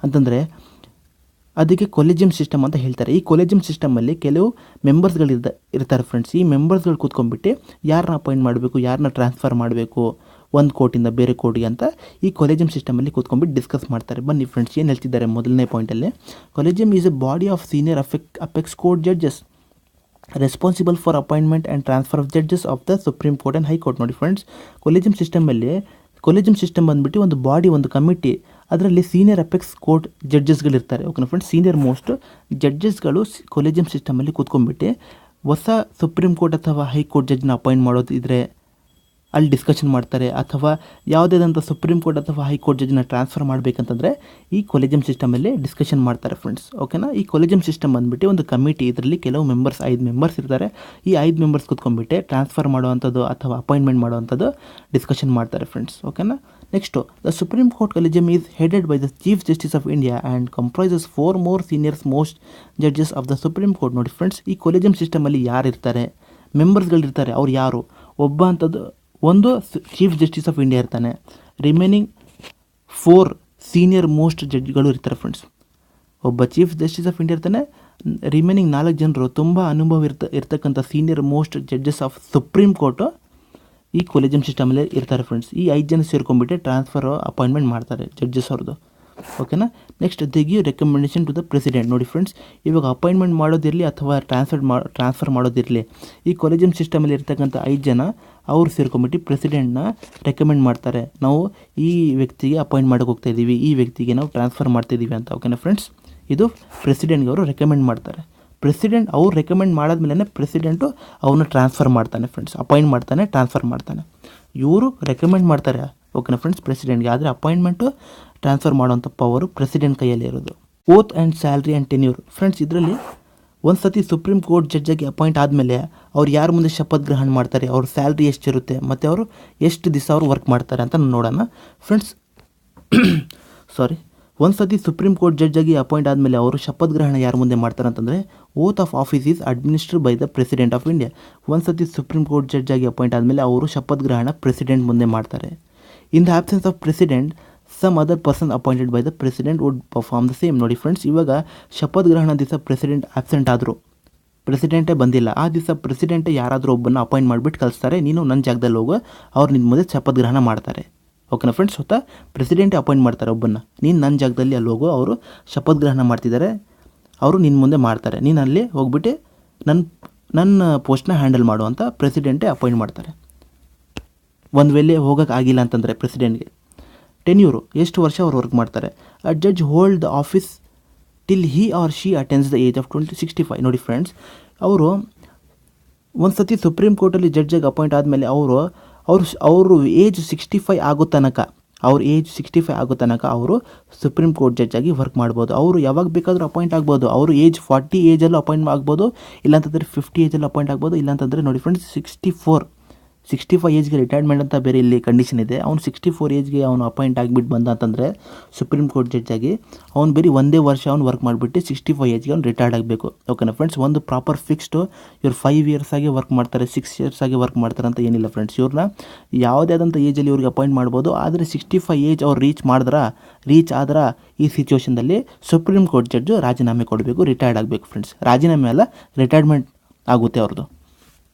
ಅಂತಂದರೆ ಅದಕ್ಕೆ ಕೊಲೆಜಿಯಂ ಸಿಸ್ಟಮ್ ಅಂತ ಹೇಳ್ತಾರೆ. ಈ ಕೊಲೆಜಿಯಂ ಸಿಸ್ಟಮಲ್ಲಿ ಕೆಲವು ಮೆಂಬರ್ಸ್ಗಳು ಇರ್ತಾರೆ ಫ್ರೆಂಡ್ಸ್. ಈ ಮೆಂಬರ್ಸ್ಗಳು ಕೂತ್ಕೊಂಡ್ಬಿಟ್ಟು ಯಾರನ್ನ ಅಪಾಯಿಂಟ್ ಮಾಡಬೇಕು, ಯಾರನ್ನ ಟ್ರಾನ್ಸ್ಫರ್ ಮಾಡಬೇಕು ಒಂದು ಕೋರ್ಟಿಂದ ಬೇರೆ ಕೋರ್ಟಿಗೆ ಅಂತ ಈ ಕೊಲೆಜಿಯಂ ಸಿಸ್ಟಮಲ್ಲಿ ಕೂತ್ಕೊಂಡ್ಬಿಟ್ಟು ಡಿಸ್ಕಸ್ ಮಾಡ್ತಾರೆ. ಬನ್ನಿ ಫ್ರೆಂಡ್ಸ್ ಏನು ಹೇಳ್ತಿದ್ದಾರೆ ಮೊದಲನೇ ಪಾಯಿಂಟಲ್ಲಿ. Collegium is a body of senior apex court judges responsible for appointment and transfer of judges of the supreme court and high court. ನೋಡಿ ಫ್ರೆಂಡ್ಸ್, ಕೊಲೆಜಿಯಂ ಸಿಸ್ಟಮ್ ಬಂದುಬಿಟ್ಟು ಒಂದು ಬಾಡಿ, ಒಂದು ಕಮಿಟಿ, ಅದರಲ್ಲಿ ಸೀನಿಯರ್ ಅಪೆಕ್ಸ್ ಕೋರ್ಟ್ ಜಡ್ಜಸ್ಗಳಿರ್ತಾರೆ. ಓಕೆನಾ ಫ್ರೆಂಡ್ಸ್, ಸೀನಿಯರ್ ಮೋಸ್ಟ್ ಜಡ್ಜಸ್ಗಳು ಕೊಲೆಜಿಯಂ ಸಿಸ್ಟಮಲ್ಲಿ ಕೂತ್ಕೊಂಡ್ಬಿಟ್ಟು ಹೊಸ ಸುಪ್ರೀಂ ಕೋರ್ಟ್ ಅಥವಾ ಹೈಕೋರ್ಟ್ ಜಡ್ಜ್ನ ಅಪಾಯಿಂಟ್ ಮಾಡೋದಿದ್ರೆ ಅಲ್ಲಿ ಡಿಸ್ಕಷನ್ ಮಾಡ್ತಾರೆ, ಅಥವಾ ಯಾವುದಾದಂಥ ಸುಪ್ರೀಂ ಕೋರ್ಟ್ ಅಥವಾ ಹೈಕೋರ್ಟ್ ಜಡ್ಜ್ನ ಟ್ರಾನ್ಸ್ಫರ್ ಮಾಡಬೇಕಂತಂದರೆ ಈ ಕೊಲೆಜಿಯಂ ಸಿಸ್ಟಮಲ್ಲಿ ಡಿಸ್ಕಷನ್ ಮಾಡ್ತಾರೆ ಫ್ರೆಂಡ್ಸ್. ಓಕೆನಾ, ಈ ಕೊಲೆಜಿಯಂ ಸಿಸ್ಟಮ್ ಬಂದುಬಿಟ್ಟು ಒಂದು ಕಮಿಟಿ, ಇದರಲ್ಲಿ ಕೆಲವು ಮೆಂಬರ್ಸ್ 5 ಮೆಂಬರ್ಸ್ ಇರ್ತಾರೆ. ಈ 5 ಮೆಂಬರ್ಸ್ ಕೂತ್ಕೊಂಡ್ಬಿಟ್ಟು ಟ್ರಾನ್ಸ್ಫರ್ ಮಾಡುವಂಥದ್ದು ಅಥವಾ ಅಪಾಯಿಂಟ್ಮೆಂಟ್ ಮಾಡುವಂಥದ್ದು ಡಿಸ್ಕಷನ್ ಮಾಡ್ತಾರೆ ಫ್ರೆಂಡ್ಸ್. ಓಕೆನಾ, next the supreme court collegium is headed by the chief justice of India and comprises 4 more seniors most judges of the supreme court. ನೋಡಿ ಫ್ರೆಂಡ್ಸ್, ಈ ಕೊಲೆಜಿಯಂ ಸಿಸ್ಟಮಲ್ಲಿ ಯಾರು ಇರ್ತಾರೆ, ಮೆಂಬರ್ಸ್ಗಳಿರ್ತಾರೆ, ಅವ್ರು ಯಾರು? ಒಬ್ಬ ಅಂಥದ್ದು ಒಂದು ಚೀಫ್ ಜಸ್ಟಿಸ್ ಆಫ್ ಇಂಡಿಯಾ ಇರ್ತಾನೆ, ರಿಮೈನಿಂಗ್ 4 ಸೀನಿಯರ್ ಮೋಸ್ಟ್ ಜಡ್ಜ್ಗಳು ಇರ್ತಾರೆ ಫ್ರೆಂಡ್ಸ್. ಒಬ್ಬ ಚೀಫ್ ಜಸ್ಟಿಸ್ ಆಫ್ ಇಂಡಿಯಾ ಇರ್ತಾನೆ, ರಿಮೈನಿಂಗ್ 4 ಜನರು ತುಂಬ ಅನುಭವ ಇರ್ತಕ್ಕಂಥ senior most judges of supreme court ಈ ಕೊಲೆಜಿಯಂ ಸಿಸ್ಟಮಲ್ಲಿ ಇರ್ತಾರೆ ಫ್ರೆಂಡ್ಸ್. ಈ 5 ಜನ ಸೇರ್ಕೊಂಡ್ಬಿಟ್ಟು ಟ್ರಾನ್ಸ್ಫರ್ ಅಪಾಯಿಂಟ್ಮೆಂಟ್ ಮಾಡ್ತಾರೆ ಜಡ್ಜಸ್ ಅವ್ರದ್ದು. ಓಕೆನಾ, next they give recommendation to the president. ನೋಡಿ ಫ್ರೆಂಡ್ಸ್, ಇವಾಗ ಅಪಾಯಿಂಟ್ಮೆಂಟ್ ಮಾಡೋದಿರಲಿ ಅಥವಾ ಟ್ರಾನ್ಸ್ಫರ್ ಮಾಡೋದಿರಲಿ, ಈ ಕೊಲೆಜಿಯಂ ಸಿಸ್ಟಮಲ್ಲಿ ಇರ್ತಕ್ಕಂಥ 5 ಜನ ಅವ್ರು ಸೇರ್ಕೊಂಡ್ಬಿಟ್ಟು ಪ್ರೆಸಿಡೆಂಟ್ನ ರೆಕಮೆಂಡ್ ಮಾಡ್ತಾರೆ. ನಾವು ಈ ವ್ಯಕ್ತಿಗೆ ಅಪಾಯಿಂಟ್ ಮಾಡೋಕೆ ಹೋಗ್ತಾ ಇದ್ದೀವಿ, ಈ ವ್ಯಕ್ತಿಗೆ ನಾವು ಟ್ರಾನ್ಸ್ಫರ್ ಮಾಡ್ತಿದ್ದೀವಿ ಅಂತ. ಓಕೆನಾ ಫ್ರೆಂಡ್ಸ್, ಇದು ಪ್ರೆಸಿಡೆಂಟ್ಗೆ ಅವರು ರೆಕಮೆಂಡ್ ಮಾಡ್ತಾರೆ. ಪ್ರೆಸಿಡೆಂಟ್ ಅವ್ರು ರೆಕಮೆಂಡ್ ಮಾಡಾದ್ಮೇಲೆ ಪ್ರೆಸಿಡೆಂಟು ಅವನ್ನ ಟ್ರಾನ್ಸ್ಫರ್ ಮಾಡ್ತಾನೆ ಫ್ರೆಂಡ್ಸ್, ಅಪಾಯಿಂಟ್ ಮಾಡ್ತಾನೆ, ಟ್ರಾನ್ಸ್ಫರ್ ಮಾಡ್ತಾನೆ. ಇವರು ರೆಕಮೆಂಡ್ ಮಾಡ್ತಾರೆ. ಓಕೆನಾ ಫ್ರೆಂಡ್ಸ್, ಪ್ರೆಸಿಡೆಂಟ್ಗೆ. ಆದರೆ ಅಪಾಯಿಂಟ್ಮೆಂಟು ಟ್ರಾನ್ಸ್ಫರ್ ಮಾಡೋಂಥ ಪವರು ಪ್ರೆಸಿಡೆಂಟ್ ಕೈಯಲ್ಲಿ ಇರೋದು. Oath and salary and tenure. Friends, ಇದರಲ್ಲಿ ಒಂದು ಸತಿ ಸುಪ್ರೀಂ ಕೋರ್ಟ್ ಜಡ್ಜಾಗಿ ಅಪಾಯಿಂಟ್ ಆದಮೇಲೆ ಅವ್ರು ಯಾರ ಮುಂದೆ ಶಪಥ ಗ್ರಹಣ ಮಾಡ್ತಾರೆ, ಅವ್ರ ಸ್ಯಾಲ್ರಿ ಎಷ್ಟಿರುತ್ತೆ ಮತ್ತು ಅವರು ಎಷ್ಟು ದಿವಸ ಅವರು ವರ್ಕ್ ಮಾಡ್ತಾರೆ ಅಂತ ನೋಡೋಣ ಫ್ರೆಂಡ್ಸ್. ಒಂದು ಸತಿ ಸುಪ್ರೀಂ ಕೋರ್ಟ್ ಜಡ್ಜಾಗಿ ಅಪಾಯಿಂಟ್ ಆದಮೇಲೆ ಅವರು ಶಪಥ ಗ್ರಹಣ ಯಾರ ಮುಂದೆ ಮಾಡ್ತಾರೆ ಅಂತಂದರೆ ಓತ್ of office is administered by the president of India. ಒಂದು ಸತಿ ಸುಪ್ರೀಂ ಕೋರ್ಟ್ ಜಡ್ಜಾಗಿ ಅಪಾಯಿಂಟ್ ಆದಮೇಲೆ ಅವರು ಶಪಥ ಗ್ರಹಣ ಪ್ರೆಸಿಡೆಂಟ್ ಮುಂದೆ ಮಾಡ್ತಾರೆ. In the absence of president some other person appointed by the president would perform the same. ನೋಡಿ ಫ್ರೆಂಡ್ಸ್, ಇವಾಗ ಶಪಥ ಗ್ರಹಣ ದಿವಸ ಪ್ರೆಸಿಡೆಂಟ್ ಆಬ್ಸೆಂಟ್ ಆದರು, ಪ್ರೆಸಿಡೆಂಟೇ ಬಂದಿಲ್ಲ, ಆ ದಿವಸ ಪ್ರೆಸಿಡೆಂಟೇ ಯಾರಾದರೂ ಒಬ್ಬನ ಅಪಾಯಿಂಟ್ ಮಾಡಿಬಿಟ್ಟು ಕಳಿಸ್ತಾರೆ, ನೀನು ನನ್ನ ಜಾಗದಲ್ಲಿ ಹೋಗು, ಅವ್ರು ನಿನ್ನ ಮುಂದೆ ಶಪಥ ಗ್ರಹಣ ಮಾಡ್ತಾರೆ. ಓಕೆನಾ ಫ್ರೆಂಡ್ಸ್, ಪ್ರೆಸಿಡೆಂಟೇ ಅಪಾಯಿಂಟ್ ಮಾಡ್ತಾರೆ ಒಬ್ಬನ್ನ, ನೀನು ನನ್ನ ಜಾಗದಲ್ಲಿ ಅಲ್ಲಿ ಹೋಗು, ಅವರು ಶಪಥ ಗ್ರಹಣ ಮಾಡ್ತಿದ್ದಾರೆ, ಅವರು ನಿನ್ನ ಮುಂದೆ ಮಾಡ್ತಾರೆ, ನೀನು ಅಲ್ಲಿ ಹೋಗ್ಬಿಟ್ಟು ನನ್ನ ಪೋಸ್ಟ್ನ ಹ್ಯಾಂಡಲ್ ಮಾಡು ಅಂತ ಪ್ರೆಸಿಡೆಂಟೇ ಅಪಾಯಿಂಟ್ ಮಾಡ್ತಾರೆ. ಒಂದು ವೇಳೆ ಹೋಗೋಕೆ ಆಗಿಲ್ಲ ಅಂತಂದರೆ ಪ್ರೆಸಿಡೆಂಟ್ಗೆ ಟೆನ್ಯೂರು ಎಷ್ಟು ವರ್ಷ ಅವ್ರು ವರ್ಕ್ ಮಾಡ್ತಾರೆ. A judge hold the office till he or she attends the age of 65. ನೋಡಿ ಫ್ರೆಂಡ್ಸ್, ಅವರು ಒಂದು ಸತಿ ಸುಪ್ರೀಂ ಕೋರ್ಟಲ್ಲಿ ಜಡ್ಜಾಗಿ ಅಪಾಯಿಂಟ್ ಆದಮೇಲೆ ಅವರು ಏಜ್ 65 ಆಗೋ ತನಕ ಅವರು ಸುಪ್ರೀಂ ಕೋರ್ಟ್ ಜಡ್ಜಾಗಿ ವರ್ಕ್ ಮಾಡ್ಬೋದು. ಅವರು ಯಾವಾಗ ಬೇಕಾದರೂ ಅಪಾಯಿಂಟ್ ಆಗ್ಬೋದು. ಅವರು ಏಜ್ 40 ಏಜಲ್ಲೂ ಅಪಾಯಿಂಟ್ ಆಗ್ಬೋದು, ಇಲ್ಲಾಂತಂದರೆ 50 ಏಜಲ್ಲೂ ಅಪಾಯಿಂಟ್ ಆಗ್ಬೋದು, ಇಲ್ಲಾಂತಂದರೆ ನೋಡಿ ಫ್ರೆಂಡ್ಸ್ 65 ಏಜ್ಗೆ ರಿಟೈರ್ಮೆಂಟ್ ಅಂತ ಬೇರೆ ಇಲ್ಲಿ ಕಂಡೀಷನ್ ಇದೆ. ಅವ್ನು 64 ಏಜ್ಗೆ ಅವನು ಅಪಾಯಿಂಟ್ ಆಗಿಬಿಟ್ಟು ಬಂದ ಅಂತಂದರೆ ಸುಪ್ರೀಂ ಕೋರ್ಟ್ ಜಡ್ಜಾಗಿ ಅವ್ನು ಬರೀ ಒಂದೇ ವರ್ಷ ಅವ್ನು ವರ್ಕ್ ಮಾಡಿಬಿಟ್ಟು 65 ಏಜ್ಗೆ ಅವ್ನು ರಿಟೈರ್ಡ್ ಆಗಬೇಕು. ಓಕೆನಾ ಫ್ರೆಂಡ್ಸ್, ಒಂದು ಪ್ರಾಪರ್ ಫಿಕ್ಸ್ಡು ಇವ್ರು 5 ಇಯರ್ಸ್ ಆಗಿ ವರ್ಕ್ ಮಾಡ್ತಾರೆ, 6 ಇಯರ್ಸ್ ಆಗಿ ವರ್ಕ್ ಮಾಡ್ತಾರೆ ಅಂತ ಏನಿಲ್ಲ ಫ್ರೆಂಡ್ಸ್. ಇವ್ರನ್ನ ಯಾವುದೇ ಆದಂಥ ಏಜಲ್ಲಿ ಇವ್ರಿಗೆ ಅಪಾಯಿಂಟ್ ಮಾಡ್ಬೋದು. ಆದರೆ 65 ಏಜ್ ಅವ್ರು ರೀಚ್ ಆದ್ರೆ ಈ ಸಿಚುವೇಷನ್ದಲ್ಲಿ ಸುಪ್ರೀಂ ಕೋರ್ಟ್ ಜಡ್ಜು ರಾಜೀನಾಮೆ ಕೊಡಬೇಕು, ರಿಟೈರ್ಡ್ ಆಗಬೇಕು ಫ್ರೆಂಡ್ಸ್. ರಾಜೀನಾಮೆ ಅಲ್ಲ, ರಿಟೈರ್ಮೆಂಟ್ ಆಗುತ್ತೆ ಅವ್ರದ್ದು.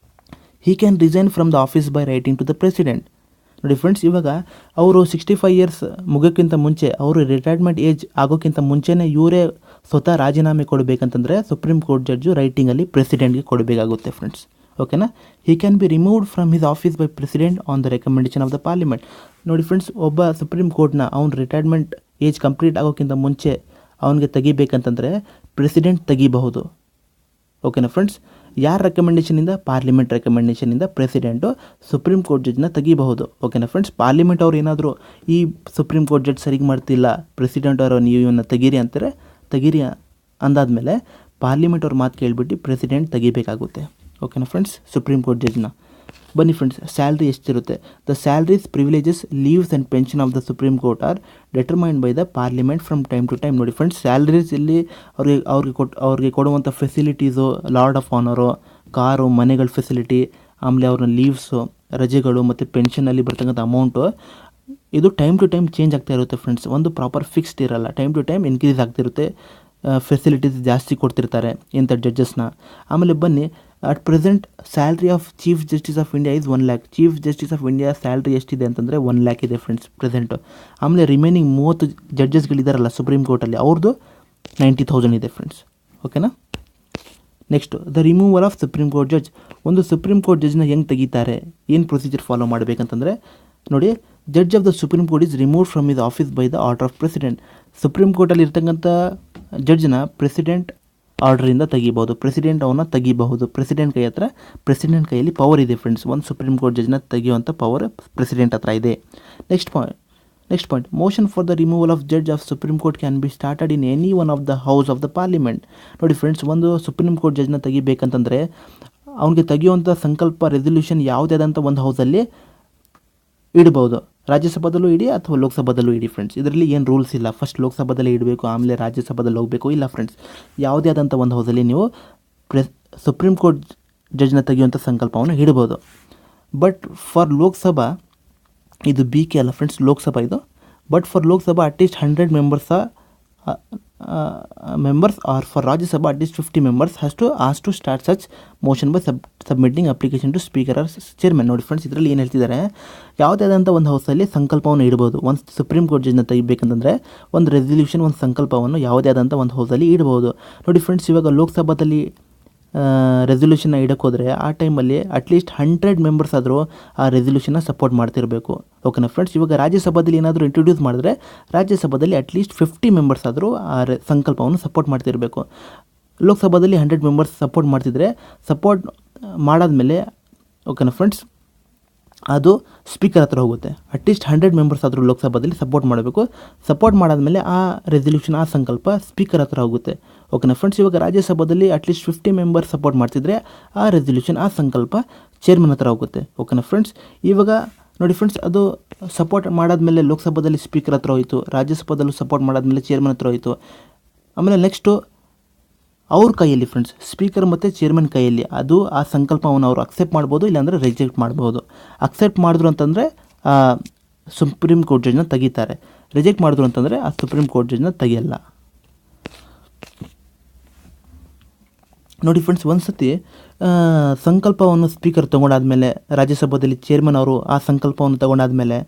He can resign from the office by writing to the president. ನೋಡಿ ಫ್ರೆಂಡ್ಸ್, ಇವಾಗ ಅವರು 65 ಇಯರ್ಸ್ ಮುಗೋಕ್ಕಿಂತ ಮುಂಚೆ, ಅವರು ರಿಟೈರ್ಮೆಂಟ್ ಏಜ್ ಆಗೋಕ್ಕಿಂತ ಮುಂಚೆನೇ ಇವರೇ ಸ್ವತಃ ರಾಜೀನಾಮೆ ಕೊಡಬೇಕಂತಂದರೆ ಸುಪ್ರೀಂ ಕೋರ್ಟ್ ಜಡ್ಜು ರೈಟಿಂಗಲ್ಲಿ ಪ್ರೆಸಿಡೆಂಟ್ಗೆ ಕೊಡಬೇಕಾಗುತ್ತೆ ಫ್ರೆಂಡ್ಸ್. ಓಕೆನಾ. He can be removed from his office by president on the recommendation of the parliament. ನೋಡಿ ಫ್ರೆಂಡ್ಸ್, ಒಬ್ಬ ಸುಪ್ರೀಂ ಕೋರ್ಟ್ನ ಅವ್ನು ರಿಟೈರ್ಮೆಂಟ್ ಏಜ್ ಕಂಪ್ಲೀಟ್ ಆಗೋಕ್ಕಿಂತ ಮುಂಚೆ ಅವನಿಗೆ ತೆಗಿಬೇಕಂತಂದರೆ ಪ್ರೆಸಿಡೆಂಟ್ ತೆಗಿಬಹುದು. ಓಕೆನಾ ಫ್ರೆಂಡ್ಸ್. ಯಾರ ರೆಕಮೆಂಡೇಷನಿಂದ? ಪಾರ್ಲಿಮೆಂಟ್ ರೆಕಮೆಂಡೇಷನಿಂದ ಪ್ರೆಸಿಡೆಂಟು ಸುಪ್ರೀಂ ಕೋರ್ಟ್ ಜಡ್ಜ್ನ ತೆಗಿಬಹುದು. ಓಕೆನಾ ಫ್ರೆಂಡ್ಸ್. ಪಾರ್ಲಿಮೆಂಟ್ ಅವ್ರು ಏನಾದರೂ ಈ ಸುಪ್ರೀಂ ಕೋರ್ಟ್ ಜಡ್ಜ್ ಸರಿಗೆ ಮಾಡ್ತಿಲ್ಲ, ಪ್ರೆಸಿಡೆಂಟ್ ಅವರು ನೀವು ಇವನ್ನ ತೆಗೀರಿ ಅಂತಾರೆ, ತೆಗೀರಿ ಅಂದಾದಮೇಲೆ ಪಾರ್ಲಿಮೆಂಟ್ ಅವ್ರ ಮಾತು ಕೇಳಿಬಿಟ್ಟು ಪ್ರೆಸಿಡೆಂಟ್ ತೆಗಿಬೇಕಾಗುತ್ತೆ. ಓಕೆನಾ ಫ್ರೆಂಡ್ಸ್. ಸುಪ್ರೀಂ ಕೋರ್ಟ್ ಜಡ್ಜ್ನ. ಬನ್ನಿ ಫ್ರೆಂಡ್ಸ್, ಸ್ಯಾಲ್ರಿ ಎಷ್ಟಿರುತ್ತೆ? The salaries, privileges, leaves and pension of the supreme court are determined by the parliament from time to time. ನೋಡಿ ಫ್ರೆಂಡ್ಸ್, ಸ್ಯಾಲ್ರೀಸ್ ಇಲ್ಲಿ ಅವ್ರಿಗೆ ಕೊಡುವಂಥ facilities, lord of honour, car, ಮನೆಗಳ ಫೆಸಿಲಿಟಿ, ಆಮೇಲೆ ಅವ್ರನ್ನ ಲೀವ್ಸು, ರಜೆಗಳು ಮತ್ತು ಪೆನ್ಷನಲ್ಲಿ ಬರ್ತಕ್ಕಂಥ ಅಮೌಂಟು ಇದು ಟೈಮ್ ಟು ಟೈಮ್ ಚೇಂಜ್ ಆಗ್ತಾ ಇರುತ್ತೆ ಫ್ರೆಂಡ್ಸ್. ಒಂದು ಪ್ರಾಪರ್ ಫಿಕ್ಸ್ಡ್ ಇರಲ್ಲ, ಟೈಮ್ ಟು ಟೈಮ್ ಇನ್ಕ್ರೀಸ್ ಆಗ್ತಿರುತ್ತೆ. ಫೆಸಿಲಿಟೀಸ್ ಜಾಸ್ತಿ ಕೊಡ್ತಿರ್ತಾರೆ ಇಂಥ ಜಡ್ಜಸ್ನ. ಆಮೇಲೆ ಬನ್ನಿ, at present salary of chief justice of India is 1 lakh. Chief justice of India salary ಎಷ್ಟಿದೆ ಅಂತಂದರೆ 1 lakh ಇದೆ ಫ್ರೆಂಡ್ಸ್ ಪ್ರೆಸೆಂಟು. ಆಮೇಲೆ ರಿಮೈನಿಂಗ್ 30 ಜಡ್ಜಸ್ಗಳಿದಾರಲ್ಲ ಸುಪ್ರೀಂ ಕೋರ್ಟಲ್ಲಿ, ಅವ್ರದ್ದು 90,000 ಇದೆ ಫ್ರೆಂಡ್ಸ್. ಓಕೆನಾ. Next, the removal of supreme court judge. ಒಂದು ಸುಪ್ರೀಂ ಕೋರ್ಟ್ ಜಡ್ಜ್ನ ಹೆಂಗೆ ತೆಗಿತಾರೆ, ಏನು ಪ್ರೊಸೀಜರ್ ಫಾಲೋ ಮಾಡಬೇಕಂತಂದರೆ ನೋಡಿ, judge of the supreme court is remove from his office by the order of president. Supreme ಕೋರ್ಟಲ್ಲಿ ಇರ್ತಕ್ಕಂಥ ಜಡ್ಜ್ನ ಪ್ರೆಸಿಡೆಂಟ್ ಆರ್ಡರಿಂದ ತೆಗಿಬಹುದು. ಪ್ರೆಸಿಡೆಂಟ್ ಅವನ್ನ ತೆಗಿಬಹುದು. ಪ್ರೆಸಿಡೆಂಟ್ ಕೈಯಲ್ಲಿ ಪವರ್ ಇದೆ ಫ್ರೆಂಡ್ಸ್. ಒಂದು ಸುಪ್ರೀಂ ಕೋರ್ಟ್ ಜಡ್ಜ್ನ ತೆಗೆಯುವಂಥ ಪವರ್ ಪ್ರೆಸಿಡೆಂಟ್ ಹತ್ರ ಇದೆ. Next point, motion for the removal of judge of supreme court can be started in any one of the house of the parliament. ನೋಡಿ ಫ್ರೆಂಡ್ಸ್, ಒಂದು ಸುಪ್ರೀಂ ಕೋರ್ಟ್ ಜಡ್ಜ್ನ ತೆಗಿಬೇಕಂತಂದರೆ ಅವನಿಗೆ ತೆಗೆಯುವಂಥ ಸಂಕಲ್ಪ, ರೆಸಲ್ಯೂಷನ್ ಯಾವುದೇ ಆದಂಥ ಒಂದು ಹೌಸಲ್ಲಿ ಇಡ್ಬೋದು. ರಾಜ್ಯಸಭಾದಲ್ಲೂ ಇಡಿ ಅಥವಾ ಲೋಕಸಭಾದಲ್ಲೂ ಇಡಿ ಫ್ರೆಂಡ್ಸ್. ಇದರಲ್ಲಿ ಏನು ರೂಲ್ಸ್ ಇಲ್ಲ, ಫಸ್ಟ್ ಲೋಕಸಭಾದಲ್ಲಿ ಇಡಬೇಕು, ಆಮೇಲೆ ರಾಜ್ಯಸಭಾದಲ್ಲಿ ಹೋಗಬೇಕು, ಇಲ್ಲ ಫ್ರೆಂಡ್ಸ್. ಯಾವುದೇ ಆದಂಥ ಒಂದು ಹೌಸಲ್ಲಿ ನೀವು ಸುಪ್ರೀಂ ಕೋರ್ಟ್ ಜಡ್ಜ್ನ ತೆಗೆಯುವಂಥ ಸಂಕಲ್ಪವನ್ನು ಇಡ್ಬೋದು. ಬಟ್ ಫಾರ್ ಲೋಕಸಭಾ ಇದು BK ಅಲ್ಲ ಫ್ರೆಂಡ್ಸ್, ಲೋಕಸಭಾ ಇದು. But for Lok Sabha at least 100 members or for Rajya Sabha at least 50 members has to start such motion by submitting application to speaker or chairman. ನೋಡಿ ಫ್ರೆಂಡ್ಸ್, ಇದರಲ್ಲಿ ಏನು ಹೇಳ್ತಿದ್ದಾರೆ, ಯಾವುದೇ ಆದಂಥ ಒಂದು ಹೌಸಲ್ಲಿ ಸಂಕಲ್ಪವನ್ನು ಇಡ್ಬೋದು. ಒಂದು ಸುಪ್ರೀಂ ಕೋರ್ಟ್ ಜಡ್ಜ್ನ ತೆಗಿಬೇಕಂತಂದರೆ ಒಂದು ರೆಸಲ್ಯೂಷನ್, ಒಂದು ಸಂಕಲ್ಪವನ್ನು ಯಾವುದೇ ಆದಂಥ ಒಂದು ಹೌಸಲ್ಲಿ ಇಡ್ಬೋದು. ನೋಡಿ ಫ್ರೆಂಡ್ಸ್, ಇವಾಗ ಲೋಕಸಭಾದಲ್ಲಿ ರೆಸಲ್ಯೂಷನ್ನ ಇಡೋಕ್ಕೋದ್ರೆ ಆ ಟೈಮಲ್ಲಿ ಅಟ್ಲೀಸ್ಟ್ 100 ಮೆಂಬರ್ಸ್ ಆದರೂ ಆ ರೆಸಲ್ಯೂಷನ್ನ ಸಪೋರ್ಟ್ ಮಾಡ್ತಿರಬೇಕು. ಓಕೆನಾ ಫ್ರೆಂಡ್ಸ್. ಇವಾಗ ರಾಜ್ಯಸಭಾದಲ್ಲಿ ಏನಾದರೂ ಇಂಟ್ರೊಡ್ಯೂಸ್ ಮಾಡಿದ್ರೆ ರಾಜ್ಯಸಭಾದಲ್ಲಿ ಅಟ್ಲೀಸ್ಟ್ 50 ಮೆಂಬರ್ಸ್ ಆದರೂ ಆ ಸಂಕಲ್ಪವನ್ನು ಸಪೋರ್ಟ್ ಮಾಡ್ತಿರಬೇಕು. ಲೋಕಸಭಾದಲ್ಲಿ 100 ಮೆಂಬರ್ಸ್ ಸಪೋರ್ಟ್ ಮಾಡ್ತಿದ್ರೆ, ಸಪೋರ್ಟ್ ಮಾಡಾದಮೇಲೆ ಓಕೆನಾ ಫ್ರೆಂಡ್ಸ್, ಅದು ಸ್ಪೀಕರ್ ಹತ್ರ ಹೋಗುತ್ತೆ. ಅಟ್ಲೀಸ್ಟ್ 100 ಮೆಂಬರ್ಸ್ ಆದರೂ ಲೋಕಸಭಾದಲ್ಲಿ ಸಪೋರ್ಟ್ ಮಾಡಬೇಕು. ಸಪೋರ್ಟ್ ಮಾಡಾದಮೇಲೆ ಆ ರೆಸಲ್ಯೂಷನ್, ಆ ಸಂಕಲ್ಪ ಸ್ಪೀಕರ್ ಹತ್ರ ಹೋಗುತ್ತೆ. ಓಕೆನಾ ಫ್ರೆಂಡ್ಸ್. ಇವಾಗ ರಾಜ್ಯಸಭಾದಲ್ಲಿ ಅಟ್ಲೀಸ್ಟ್ 50 ಮೆಂಬರ್ಸ್ ಸಪೋರ್ಟ್ ಮಾಡ್ತಿದ್ರೆ ಆ ರೆಸಲ್ಯೂಷನ್, ಆ ಸಂಕಲ್ಪ ಚೇರ್ಮನ್ ಹತ್ರ ಹೋಗುತ್ತೆ. ಓಕೆನಾ ಫ್ರೆಂಡ್ಸ್. ಇವಾಗ ನೋಡಿ ಫ್ರೆಂಡ್ಸ್, ಅದು ಸಪೋರ್ಟ್ ಮಾಡಾದಮೇಲೆ ಲೋಕಸಭಾದಲ್ಲಿ ಸ್ಪೀಕರ್ ಹತ್ರ ಹೋಯಿತು, ರಾಜ್ಯಸಭಾದಲ್ಲೂ ಸಪೋರ್ಟ್ ಮಾಡಾದಮೇಲೆ ಚೇರ್ಮನ್ ಹತ್ರ ಹೋಯಿತು. ಆಮೇಲೆ ನೆಕ್ಸ್ಟು ಅವ್ರ ಕೈಯಲ್ಲಿ ಫ್ರೆಂಡ್ಸ್, ಸ್ಪೀಕರ್ ಮತ್ತು ಚೇರ್ಮನ್ ಕೈಯಲ್ಲಿ ಅದು ಆ ಸಂಕಲ್ಪವನ್ನು ಅವರು ಅಕ್ಸೆಪ್ಟ್ ಮಾಡ್ಬೋದು, ಇಲ್ಲಾಂದರೆ ರಿಜೆಕ್ಟ್ ಮಾಡ್ಬೋದು. ಅಕ್ಸೆಪ್ಟ್ ಮಾಡಿದ್ರು ಅಂತಂದರೆ ಸುಪ್ರೀಂ ಕೋರ್ಟ್ ಜಡ್ಜ್ನ ತೆಗಿತಾರೆ. ರಿಜೆಕ್ಟ್ ಮಾಡಿದ್ರು ಅಂತಂದರೆ ಆ ಸುಪ್ರೀಂ ಕೋರ್ಟ್ ಜಡ್ಜ್ನ ತೆಗಿಯಲ್ಲ. ನೋಡಿ ಫ್ರೆಂಡ್ಸ್, ಒಂದು ಸತಿ ಸಂಕಲ್ಪವನ್ನು ಸ್ಪೀಕರ್ ತೊಗೊಂಡಾದ್ಮೇಲೆ, ರಾಜ್ಯಸಭಾದಲ್ಲಿ ಚೇರ್ಮನ್ ಅವರು ಆ ಸಂಕಲ್ಪವನ್ನು ತೊಗೊಂಡಾದ್ಮೇಲೆ,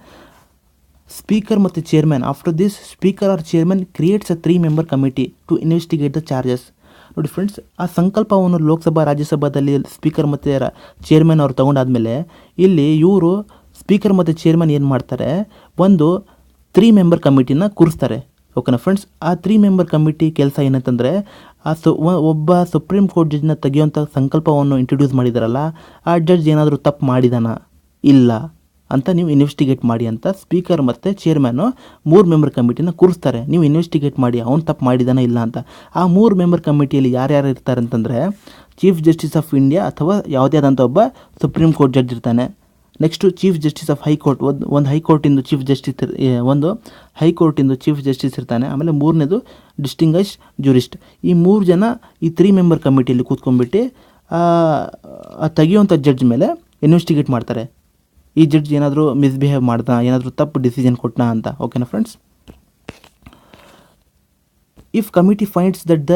ಸ್ಪೀಕರ್ ಮತ್ತು chairman, after this speaker or chairman creates a 3-member committee to investigate the charges. ನೋಡಿ ಫ್ರೆಂಡ್ಸ್, ಆ ಸಂಕಲ್ಪವನ್ನು ಲೋಕಸಭಾ ರಾಜ್ಯಸಭಾದಲ್ಲಿ ಸ್ಪೀಕರ್ ಮತ್ತು ಚೇರ್ಮನ್ ಅವರು ತೊಗೊಂಡಾದ್ಮೇಲೆ, ಇಲ್ಲಿ ಇವರು ಸ್ಪೀಕರ್ ಮತ್ತು ಚೇರ್ಮನ್ ಏನು ಮಾಡ್ತಾರೆ, ಒಂದು 3-member ಕಮಿಟಿನ ಕೂರಿಸ್ತಾರೆ. ಓಕೆನಾ ಫ್ರೆಂಡ್ಸ್. ಆ 3-member ಕಮಿಟಿ ಕೆಲಸ ಏನಂತಂದರೆ, ಒಬ್ಬ ಸುಪ್ರೀಂ ಕೋರ್ಟ್ ಜಡ್ಜ್ನ ತೆಗೆಯುವಂಥ ಸಂಕಲ್ಪವನ್ನು ಇಂಟ್ರೊಡ್ಯೂಸ್ ಮಾಡಿದಾರಲ್ಲ, ಆ ಜಡ್ಜ್ ಏನಾದರೂ ತಪ್ಪು ಮಾಡಿದಾನ ಇಲ್ಲ ಅಂತ ನೀವು ಇನ್ವೆಸ್ಟಿಗೇಟ್ ಮಾಡಿ ಅಂತ ಸ್ಪೀಕರ್ ಮತ್ತು ಚೇರ್ಮನ್ನು 3-member ಕಮಿಟಿನ ಕೂರಿಸ್ತಾರೆ. ನೀವು ಇನ್ವೆಸ್ಟಿಗೇಟ್ ಮಾಡಿ ಅವ್ನು ತಪ್ಪು ಮಾಡಿದಾನ ಇಲ್ಲ ಅಂತ. ಆ 3-member ಕಮಿಟಿಯಲ್ಲಿ ಯಾರ್ಯಾರು ಇರ್ತಾರೆ ಅಂತಂದರೆ, ಚೀಫ್ ಜಸ್ಟಿಸ್ ಆಫ್ ಇಂಡಿಯಾ ಅಥವಾ ಯಾವುದೇ ಆದಂಥ ಒಬ್ಬ ಸುಪ್ರೀಂ ಕೋರ್ಟ್ ಜಡ್ಜ್ ಇರ್ತಾನೆ. Next chief justice of high court, ಒಂದು ಹೈಕೋರ್ಟಿಂದು ಚೀಫ್ ಜಸ್ಟಿಸ್, ಒಂದು ಹೈಕೋರ್ಟಿಂದು ಚೀಫ್ ಜಸ್ಟಿಸ್ ಇರ್ತಾನೆ. ಆಮೇಲೆ 3ನೇದು ಡಿಸ್ಟಿಂಗ್ವಿಶ್ಡ್ ಜೂರಿಸ್ಟ್. ಈ 3 ಜನ ಈ 3-member ಕಮಿಟಿಯಲ್ಲಿ ಕೂತ್ಕೊಂಡ್ಬಿಟ್ಟು ತೆಗಿಯುವಂಥ ಜಡ್ಜ್ ಮೇಲೆ ಇನ್ವೆಸ್ಟಿಗೇಟ್ ಮಾಡ್ತಾರೆ. ಈ ಜಡ್ಜ್ ಏನಾದರೂ ಮಿಸ್ಬಿಹೇವ್ ಮಾಡ್ದ, ಏನಾದರೂ ತಪ್ಪು ಡಿಸಿಷನ್ ಕೊಟ್ಟನಾ ಅಂತ. ಓಕೆನಾ friends. If committee finds that the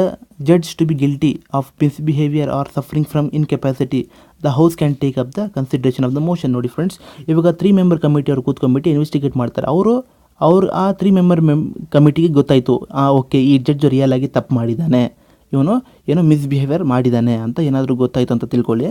judge to be guilty of misbehaviour or suffering from incapacity, the house can take up the consideration of the motion. ನೋಡಿ ಫ್ರೆಂಡ್ಸ್, ಇವಾಗ 3-member ಕಮಿಟಿ ಅವರು ಕೂತ್ಕೊಂಡ್ಬಿಟ್ಟು ಇನ್ವೆಸ್ಟಿಗೇಟ್ ಮಾಡ್ತಾರೆ. ಅವರು ಅವ್ರು ಆ 3 ಮೆಂಬರ್ ಕಮಿಟಿಗೆ ಗೊತ್ತಾಯಿತು ಓಕೆ ಈ ಜಡ್ಜ್ ರಿಯಲ್ ಆಗಿ ತಪ್ಪು ಮಾಡಿದ್ದಾನೆ, ಇವನು ಏನೋ ಮಿಸ್ಬಿಹೇವಿಯರ್ ಮಾಡಿದ್ದಾನೆ ಅಂತ ಏನಾದರೂ ಗೊತ್ತಾಯಿತು ಅಂತ ತಿಳ್ಕೊಳ್ಳಿ.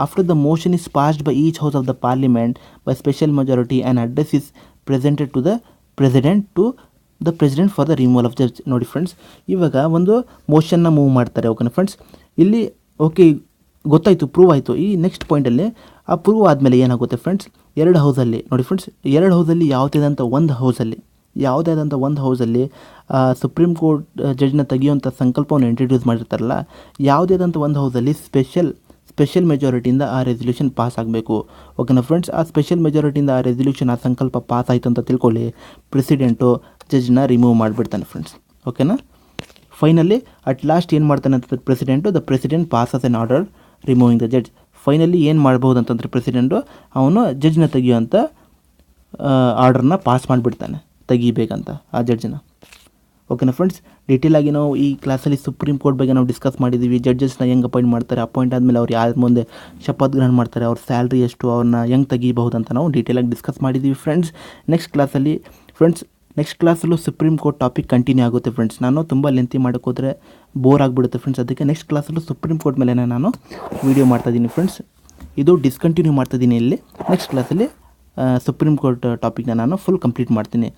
After the motion is passed by each house of the parliament by special majority and address is presented to the president for the removal of judge. ನೋಡಿ ಫ್ರೆಂಡ್ಸ್, ಇವಾಗ ಒಂದು ಮೋಷನ್ನ ಮೂವ್ ಮಾಡ್ತಾರೆ. ಓಕೆನಾ ಫ್ರೆಂಡ್ಸ್, ಇಲ್ಲಿ ಓಕೆ ಗೊತ್ತಾಯಿತು, ಪ್ರೂವ್ ಆಯಿತು. ಈ ನೆಕ್ಸ್ಟ್ ಪಾಯಿಂಟಲ್ಲಿ ಆ ಪ್ರೂವ್ ಆದಮೇಲೆ ಏನಾಗುತ್ತೆ ಫ್ರೆಂಡ್ಸ್, 2 ಹೌಸಲ್ಲಿ ನೋಡಿ ಫ್ರೆಂಡ್ಸ್, 2 ಹೌಸಲ್ಲಿ ಯಾವುದಾದಂಥ ಒಂದು ಹೌಸಲ್ಲಿ ಸುಪ್ರೀಂ ಕೋರ್ಟ್ ಜಡ್ಜ್ನ ತೆಗೆಯುವಂಥ ಸಂಕಲ್ಪವನ್ನು ಇಂಟ್ರಡ್ಯೂಸ್ ಮಾಡಿರ್ತಾರಲ್ಲ, ಯಾವುದಾದಂಥ ಒಂದು ಹೌಸಲ್ಲಿ ಸ್ಪೆಷಲ್ ಮೆಜಾರಿಟಿಯಿಂದ ಆ ರೆಸಲ್ಯೂಷನ್ ಪಾಸ್ ಆಗಬೇಕು. ಓಕೆನಾ ಫ್ರೆಂಡ್ಸ್, ಆ ಸ್ಪೆಷಲ್ ಮೆಜಾರಿಟಿಯಿಂದ ಆ ರೆಸಲ್ಯೂಷನ್ ಆ ಸಂಕಲ್ಪ ಪಾಸ್ ಆಯಿತು ಅಂತ ತಿಳ್ಕೊಳ್ಳಿ, ಪ್ರೆಸಿಡೆಂಟು ಜಡ್ಜ್ನ ರಿಮೂವ್ ಮಾಡಿಬಿಡ್ತಾನೆ ಫ್ರೆಂಡ್ಸ್. ಓಕೆನಾ, ಫೈನಲಿ ಅಟ್ ಲಾಸ್ಟ್ ಏನು ಮಾಡ್ತಾನೆ ಅಂತಂದ್ರೆ the president passes an order removing the judge. Finally ಏನು ಮಾಡ್ಬೋದು ಅಂತಂದರೆ ಪ್ರೆಸಿಡೆಂಟು ಅವನು ಜಡ್ಜ್ನ ತೆಗಿಯುವಂಥ ಆರ್ಡರ್ನ ಪಾಸ್ ಮಾಡಿಬಿಡ್ತಾನೆ, ತೆಗಿಬೇಕಂತ ಆ ಜಡ್ಜ್ನ. ಓಕೆನಾ ಫ್ರೆಂಡ್ಸ್, ಡೀಟೇಲಾಗಿ ನಾವು ಈ ಕ್ಲಾಸಲ್ಲಿ ಸುಪ್ರೀಂ ಕೋರ್ಟ್ ಬಗ್ಗೆ ನಾವು ಡಿಸ್ಕಸ್ ಮಾಡಿದ್ದೀವಿ. ಜಡ್ಜಸ್ನ ಹೆಂಗೆ ಅಪಾಯಿಂಟ್ ಮಾಡ್ತಾರೆ, ಅಪಾಯಿಂಟ್ ಆದಮೇಲೆ ಅವ್ರು ಯಾರ ಮುಂದೆ ಶಪಥ ಗ್ರಹಣ ಮಾಡ್ತಾರೆ, ಅವ್ರ ಸ್ಯಾಲ್ರಿ ಎಷ್ಟು, ಅವ್ರನ್ನ ಹೆಂಗೆ ತೆಗಿಬಹುದು ಅಂತ ನಾವು ಡೀಟೇಲಾಗಿ ಡಿಸ್ಕಸ್ ಮಾಡಿದ್ದೀವಿ ಫ್ರೆಂಡ್ಸ್. ನೆಕ್ಸ್ಟ್ ಕ್ಲಾಸಲ್ಲೂ ಸುಪ್ರೀಂ ಕೋರ್ಟ್ ಟಾಪಿಕ್ ಕಂಟಿನ್ಯೂ ಆಗುತ್ತೆ ಫ್ರೆಂಡ್ಸ್. ನಾನು ತುಂಬ ಲೆಂತಿ ಮಾಡೋಕ್ಕೋದ್ರೆ ಬೋರ್ ಆಗಿಬಿಡುತ್ತೆ ಫ್ರೆಂಡ್ಸ್. ಅದಕ್ಕೆ ನೆಕ್ಸ್ಟ್ ಕ್ಲಾಸಲ್ಲೂ ಸುಪ್ರೀಂ ಕೋರ್ಟ್ ಮೇಲೆ ನಾನು ವೀಡಿಯೋ ಮಾಡ್ತಾಯಿದ್ದೀನಿ ಫ್ರೆಂಡ್ಸ್. ಇದು ಡಿಸ್ಕಂಟಿನ್ಯೂ ಮಾಡ್ತಾಯಿದ್ದೀನಿ ಇಲ್ಲಿ. ನೆಕ್ಸ್ಟ್ ಕ್ಲಾಸಲ್ಲಿ ಸುಪ್ರೀಂ ಕೋರ್ಟ್ ಟಾಪಿಕ್ನ ನಾನು ಫುಲ್ ಕಂಪ್ಲೀಟ್ ಮಾಡ್ತೀನಿ.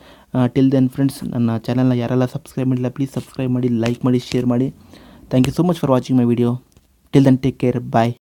ಟಿಲ್ ದೆನ್ ಫ್ರೆಂಡ್ಸ್, ನನ್ನ ಚಾನಲ್ನ ಯಾರೆಲ್ಲ ಸಬ್ಸ್ಕ್ರೈಬ್ ಮಾಡಿಲ್ಲ ಪ್ಲೀಸ್ ಸಬ್ಸ್ಕ್ರೈಬ್ ಮಾಡಿ, ಲೈಕ್ ಮಾಡಿ, ಶೇರ್ ಮಾಡಿ. Thank you so much for watching my video. Till then take care, bye.